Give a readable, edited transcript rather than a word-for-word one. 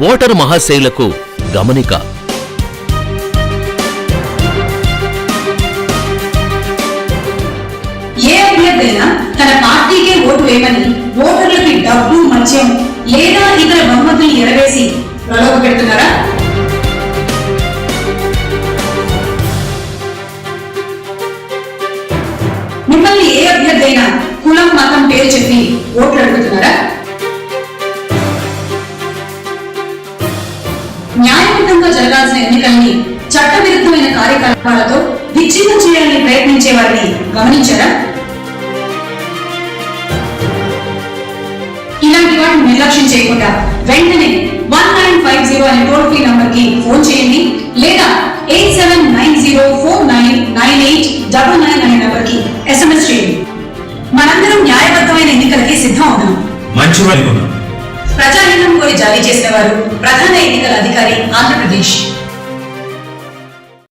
Voter మహాశైలకు గమనిక. ఏ అభ్యర్థైనా తన పార్టీకే ఓటు వేయమని ఓటర్లకి డబ్బు, మద్యం లేదా ఇతర బహుమతులు ఎరవేసి ప్రలోభ పెడుతున్నారా? మిమ్మల్ని ఏ అభ్యర్థైనా కులం, మతం పేరు చెప్పి ఓట్లు అడుగుతున్నారా? న్యాయబద్ధంగా జరగాల్సిన ఎన్నికల్ని చట్టవిరుద్ధమైన కార్యకలాపాలతో విచ్ఛిన్నం చేయాలని ప్రయత్నించే వారిని గమనించారా? ఇలాంటి వాటిని నిర్లక్ష్యం చేయకుండా వెంటనే 1950 అనే టోల్ ఫ్రీ నంబర్ కి ఫోన్ చేయండి, లేదా 8790499899 అనే నంబర్ కి SMS చేయండి. మనందరం న్యాయబద్ధమైన ఎన్నికలకి సిద్ధం అవుదాం. మంచివాళ్ళు ప్రజాహితం కోరి జారీ చేసిన వారు ప్రధాన ఎన్నికల అధికారి, ఆంధ్రప్రదేశ్.